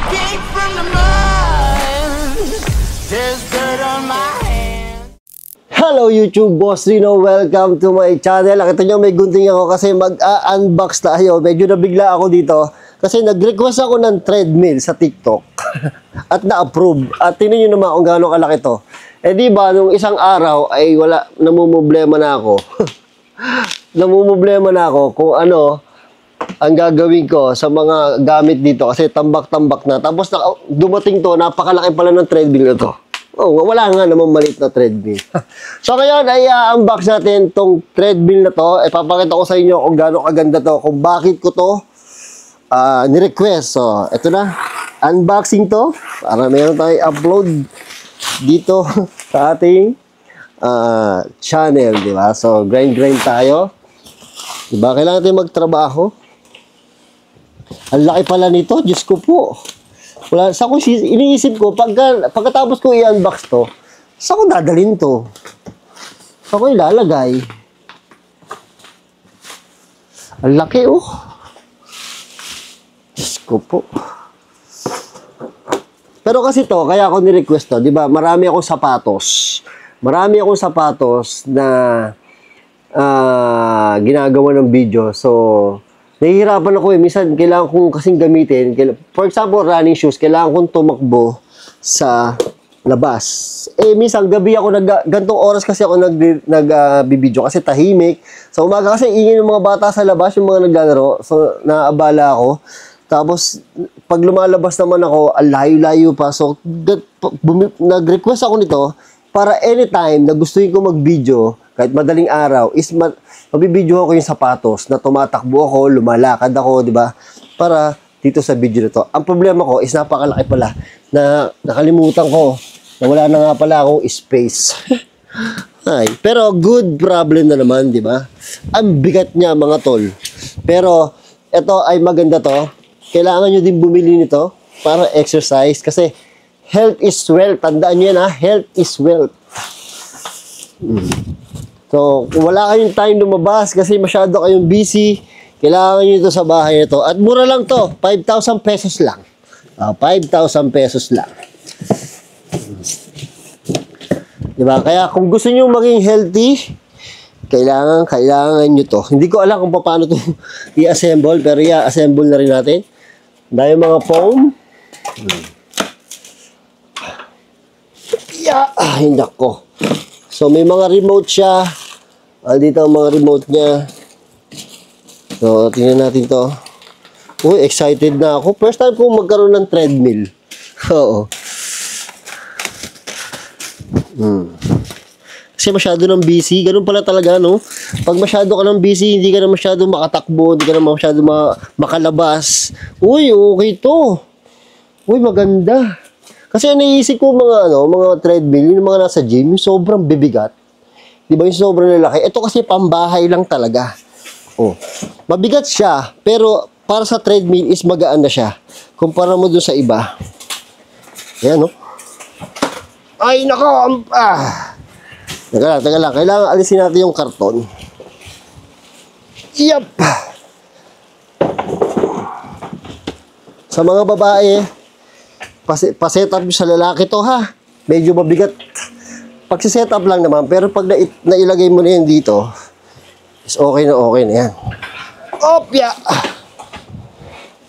came from the mud. There's dirt on my hands. Hello YouTube, Boss Rino. Welcome to my channel. Nakita nyo may gunting ako kasi mag-unbox tayo. Medyo nabigla ako dito kasi nag-request ako ng treadmill sa TikTok at na-approve. At tingnan nyo naman kung gaano kalaki to. Eh di ba, nung isang araw ay namumblema na ako. Namumblema na ako kung ano ang gagawin ko sa mga gamit dito kasi tambak-tambak na. Tapos dumating to, napakalaki pala ng treadmill na to. Oh, wala nga naman maliit na treadmill. So ngayon ay unbox natin tong treadmill na to. Ipapakita ko sa inyo kung gaano kaganda to, kung bakit ko to ni-request. So, ito na. Unboxing to para meron tayong upload dito sa ating channel, di ba? So, grind tayo. Di ba? Kailangan natin magtrabaho. Ang laki pala nito, Diyos ko po. Wala, sa ko iniisip ko, pagkatapos ko i-unbox to, saan ko dadalhin to? Saan ko ilalagay? Ang laki, oh. Diyos ko po. Pero kasi to, kaya ako ni-request to, di ba? Marami akong sapatos. Marami akong sapatos na ginagawa ng video. So, nahihirapan ako eh. Minsan, kailangan kong kasing gamitin. For example, running shoes, kailangan kong tumakbo sa labas. Eh, minsan, gabi ako, gantong oras kasi ako nagbibideo kasi tahimik. Sa umaga kasi, ingin ng mga bata sa labas, yung mga naglalaro. So, naabala ako. Tapos, pag lumalabas naman ako, layo-layo pa. So, nag-request ako nito para anytime na gustuin ko mag-video, kahit madaling araw, is mabibidyo ko yung sapatos na tumatakbo ako, lumalakad ako, di ba? Para dito sa video na to. Ang problema ko is napakalaki pala na nakalimutan ko na wala na nga pala akong space. Ay, pero good problem na naman, di ba? Ang bigat niya, mga tol. Pero ito ay maganda to. Kailangan nyo din bumili nito para exercise kasi health is wealth. Tandaan nyo yan, ha? Health is wealth. So, kung wala kayong time lumabas kasi masyado kayong busy, kailangan nyo ito sa bahay nito. At mura lang to, 5,000 pesos lang. 5,000 pesos lang. Diba? Kaya kung gusto nyo maging healthy, kailangan nyo to. Hindi ko alam kung paano to i-assemble, pero i-assemble na rin natin. Dahil mga foam. Ay, nako. So, may mga remote siya. Dito ang mga remote niya. So, tingnan natin to. Uy, excited na ako. First time ko magkaroon ng treadmill. Oo. Kasi masyado ng busy. Ganun pala talaga, no? Pag masyado ka ng busy, hindi ka na masyado makatakbo, hindi ka na masyado makalabas. Uy, okay to. Uy, maganda. Kasi naisip ko mga treadmill, yung mga nasa gym, yung sobrang bibigat. Di ba yung sobrang lalaki? Ito kasi pambahay lang talaga. Oh. Mabigat siya, pero para sa treadmill is magaan na siya. Kumpara mo dun sa iba. Ayan, no? Ay, nako! Teka lang. Kailangan alisin natin yung karton. Yep! Sa mga babae, pa-set up sa lalaki to, ha? Medyo mabigat. Pag si-set up lang naman, pero pag nailagay mo na yan dito, is okay na yan. Opya!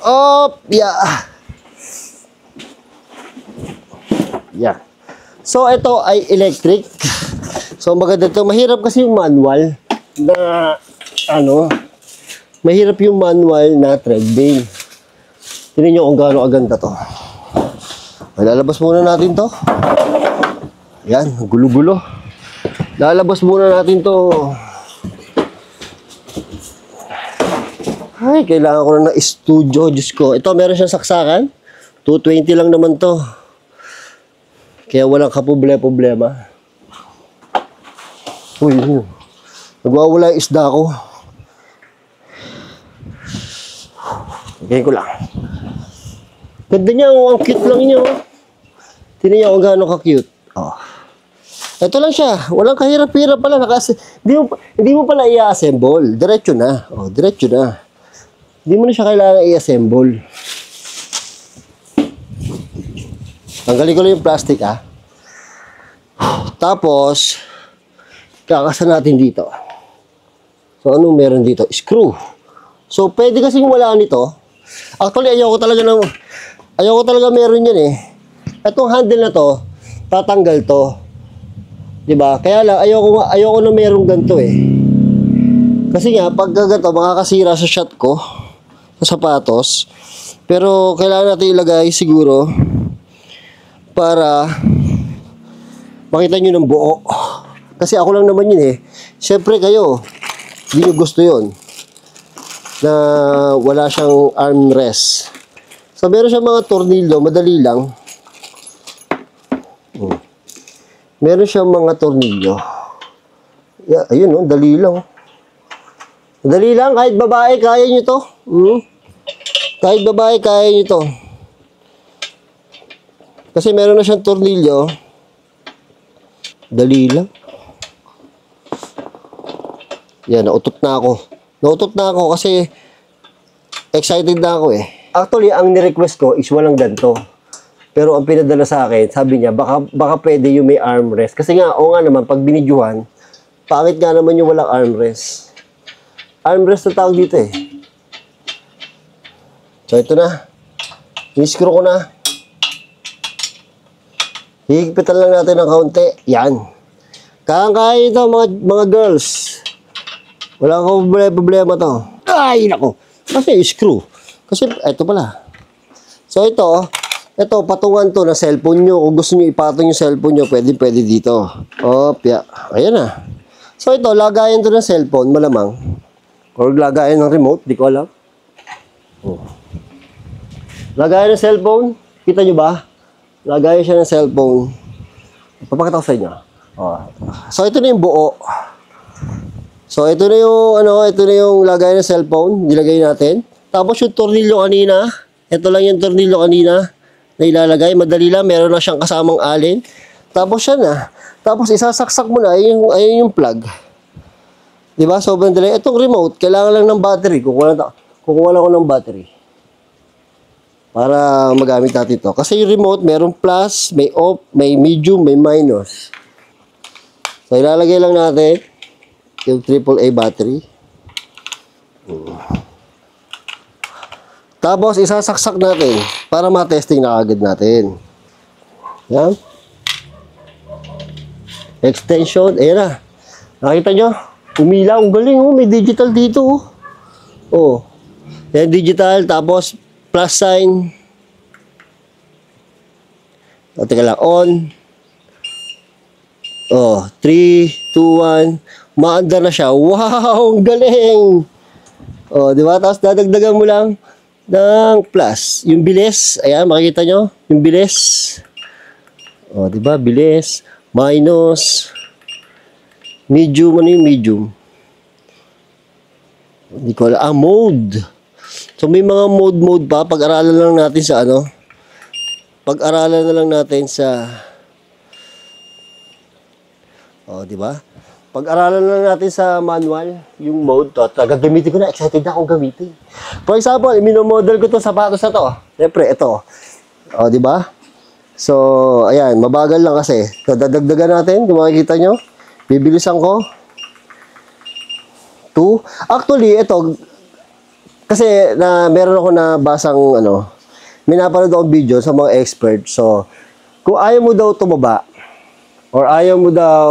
Opya! Yeah. So, ito ay electric. So, maganda ito. Mahirap kasi yung manual na, mahirap yung manual na treadmill. Tingnan nyo kung gaano aganda to. Lalabas muna natin to. Yan, gulo-gulo. Lalabas muna natin to. Ay, kailangan ko na ng studio. Diyos ko. Ito, meron siyang saksakan. 220 lang naman to. Kaya walang kaproblema. Uy, nagwawala yung isda ko. Ganyan ko lang. Ganda niya, ang cute lang niya. Tingnan niya kung gaano ka-cute. Oh. Ito lang siya. Walang kahirap-hirap pala. Hindi mo pala i-assemble. Diretso na. Oh, diretso na. Hindi mo na siya kailangan i-assemble. Tanggalin ko lang yung plastic, ah. Tapos, kakasan natin dito. So, anong meron dito? Screw. So, pwede kasing wala nito. Actually, ayoko talaga meron yan eh. Itong handle na to, tatanggal to. Diba? Kaya lang, ayoko na meron ganito eh. Kasi nga, pag ganito, makakasira sa shot ko, sa sapatos. Pero, kailangan natin ilagay siguro para makita nyo ng buo. Kasi ako lang naman yun eh. Siyempre kayo, hindi nyo gusto yun na wala siyang armrest. So, meron siyang mga tornilyo, madali lang. Meron siyang mga tornilyo. Yeah, ayun, oh, dali lang. Dali lang, kahit babae, kaya nyo to. Kahit babae, kaya nyo to. Kasi meron na siyang tornilyo. Dali lang. Yan, nautot na ako. Nautot na ako kasi excited na ako eh. Actually, ang ni-request ko is walang ganito. Pero ang pinadala sa akin, sabi niya, baka pwede yung may armrest. Kasi nga, o nga naman, pag binidyohan, pangit nga naman yung walang armrest. Armrest na tawag dito eh. So, ito na. I-screw ko na. Higpitan lang natin ng kaunti. Yan. Kaya ito, mga girls. Wala akong problema to. Ay, nako. Kasi screw. Kasi, ito pala. So, ito, patungan to na cellphone nyo. Kung gusto nyo ipatong yung cellphone nyo, pwede dito. Opya. Ayan na. So, ito, lagayan to ng cellphone, malamang. Or lagayan ng remote, di ko alam. Lagayan ng cellphone. Kita nyo ba? Lagayan siya ng cellphone. Papakita ko sa inyo. So, ito na yung buo. So, ito na yung lagay ng cellphone. Nilagay natin. Tapos yung tornilyo kanina. Ito lang yung tornilyo kanina na ilalagay. Madali lang. Meron na siyang kasamang alin. Tapos yan na. Tapos isasaksak mo na. Ayun yung plug. Diba? Sobrang dali. Itong remote, kailangan lang ng battery. Kukuha lang ko ng battery. Para magamit natin ito. Kasi yung remote, merong plus, may off, may medium, may minus. So, ilalagay lang natin yung AAA battery. Tapos, isasaksak natin para ma-testing na agad natin. Yan. Extension. Ayan na. Nakita nyo? Umilaw. Ang galing. Oh. May digital dito. Oh. Yan, digital. Tapos, plus sign. O, teka lang. On. Oh, 3, 2, 1. Maanda na siya. Wow! Ang galing! O, di ba? Tapos dadagdagan mo lang ng plus. Yung bilis. Ayan, makikita nyo? Yung bilis. O, di ba? Bilis. Minus. Medium. Ano yung medium? Hindi ko alam. Mode. So, may mga mode pa. Pag-aralan lang natin sa ano. Pag-aralan na lang natin sa... O, di ba? Pag-aralan lang natin sa manual, yung mode to. Gagamitin ko na. Excited na akong gamitin. For example, minomodel ko itong sapatos na to. Siyempre, ito. O, di ba? So, ayan. Mabagal lang kasi. So, dadagdagan natin. Kung makikita nyo. Bibilisan ko. 2. Actually, ito... Kasi meron ako na basang may napanood akong video sa mga expert. So, kung ayaw mo daw tumaba or ayaw mo daw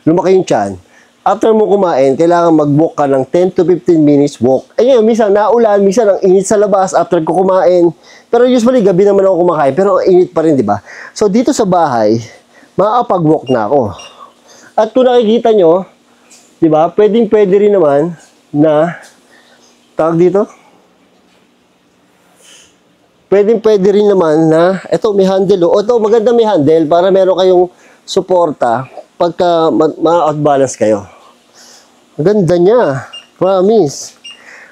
lumaki yung tiyan, after mo kumain, kailangan mag-walk ka ng 10 to 15 minutes walk. Ngayon, minsan naulan, minsan ang init sa labas after ko kumain. Pero usually, gabi naman ako kumakain. Pero ang init pa rin, di ba? So, dito sa bahay, makakapag-walk na ako. At kung nakikita nyo, di ba, pwede rin naman na tawag dito. Pwede rin naman na, eto may handle. O, ito maganda may handle para meron kayong suporta pagka ma-outbalance kayo. Ganda niya. Promise.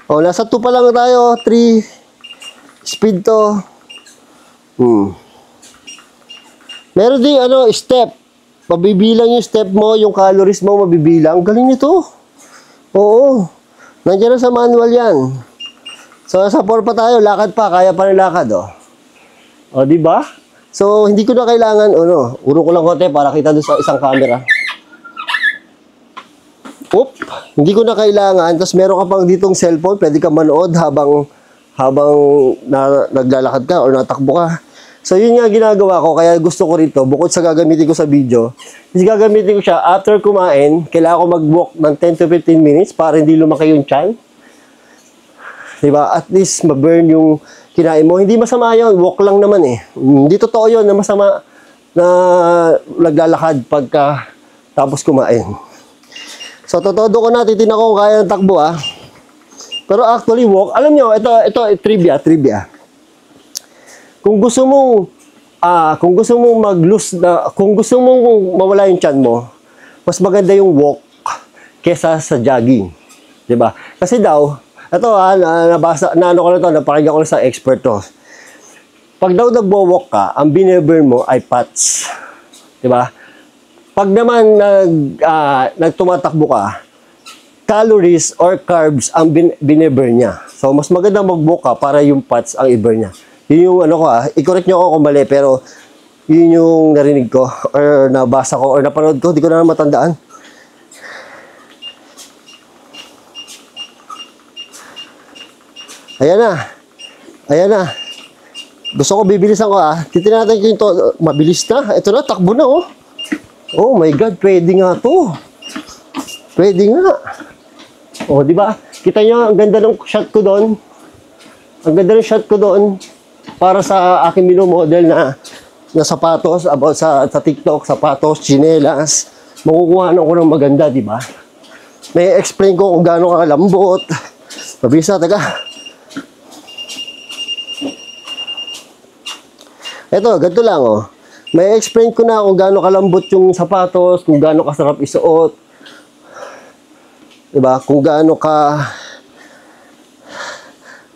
O, nasa 2 pa lang tayo. 3 speed to. Meron din step. Mabibilang yung step mo, yung calories mo mabibilang. Galing nito. Oo. Nandiyan na sa manual yan. So, sa 4 pa tayo, lakad pa, kaya pa ng lakad, oh. O, di ba? So, hindi ko na kailangan, urong ko lang konti para kita doon sa isang camera. Oop, hindi ko na kailangan. Tapos meron ka pang ditong cellphone, pwede ka manood habang naglalakad ka or natakbo ka. So, yun nga ginagawa ko. Kaya gusto ko rito, bukod sa gagamitin ko sa video, is gagamitin ko siya after kumain. Kailangan ko mag-walk ng 10 to 15 minutes para hindi lumaki yung tiyan. Diba? At least, ma-burn yung kinain mo. Hindi masama yun. Walk lang naman eh. Hindi totoo yun na masama na naglalakad pagka tapos kumain. So, todo ko na. Titignan ko kung kaya ng takbo ah. Pero actually, walk. Alam nyo, ito trivia. Kung gusto mong kung gusto mong mawala yung tiyan mo, mas maganda yung walk kesa sa jogging. 'Di ba? Kasi daw, ito napakinggan ko lang sa expert to. Pag daw nagwo-walk ka, ang bine-burn mo ay fats. 'Di ba? Pag naman nagtumatakbo ka, calories or carbs ang bine-burn niya. So, mas maganda mag-walk ka para yung fats ang i-burn niya. Yun yung i-correct nyo ako kung mali, pero yun yung narinig ko, or nabasa ko, or napanood ko, hindi ko na matandaan. Ayan na. Gusto ko bibilisan ko Titignan natin kung ito, mabilis na. Ito na, takbo na Oh my God, pwede nga to. Pwede nga. Di ba? Kita nyo, ang ganda ng shot ko doon. Para sa aking minomodel na sapatos, about sa TikTok, sapatos, tsinelas. Makukuha ko ng maganda, di ba? May explain ko kung gaano kalambot. Mabisa, taga. Ito, ganito lang, May explain ko na kung gaano kalambot yung sapatos, kung gaano kasarap isuot. Di ba? Kung gaano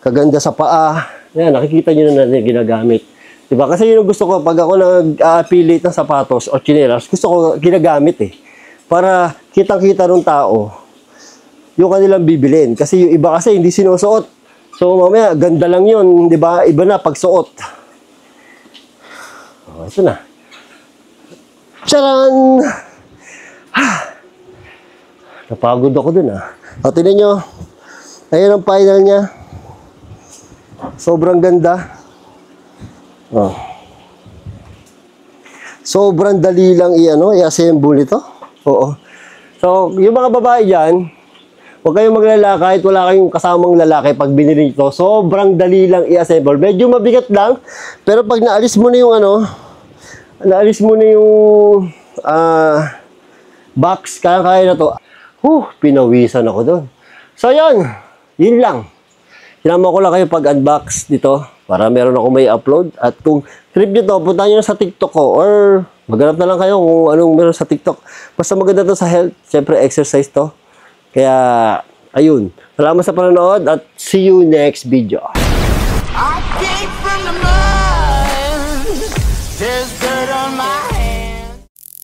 kaganda sa paa. Yan, nakikita nyo na natin ginagamit. Diba? Kasi yun ang gusto ko, pag ako nag-affiliate ng sapatos o tsinelas, gusto ko ginagamit para kitang-kita ng tao yung kanilang bibilin. Kasi yung iba kasi hindi sinusuot. So mamaya, ganda lang yun. Diba? Iba na pagsuot. Ito na. Tcharan! Napagod ako dun tingnan nyo. Ayan ang final niya. Sobrang ganda. Sobrang dali lang i-assemble ito. Oo. So, yung mga babae dyan, huwag kayong maglala kahit wala kayong kasamang lalaki pag binili ito. Sobrang dali lang i-assemble. Medyo mabigat lang, pero pag naalis mo na yung box, kaya na to. Pinawisan ako doon. So, yun lang. Sinama ko lang kayo pag-unbox dito para meron ako may upload. At kung trip nyo to, punta nyo na sa TikTok ko or maghanap na lang kayo kung anong meron sa TikTok. Basta maganda to sa health. Siyempre, exercise to. Kaya, ayun. Salamat sa panonood at see you next video. I can't